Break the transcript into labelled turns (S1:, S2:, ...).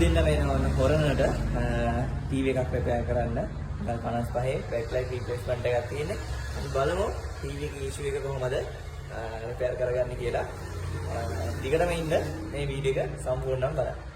S1: දෙන්න වෙනවා හොරනට ටීවී එකක් ප්‍රපෙයාර් කරන්න. 55 බෑක්ලයිට් රීප්ලේස්මන්ට් එකක් තියෙන්නේ. අපි බලමු ටීවී එකේ ඉෂුව එක කොහොමද ප්‍රපෙයාර් කරගන්නේ කියලා. දිගටම ඉන්න මේ වීඩියෝ එක සම්පූර්ණයෙන්ම බලන්න.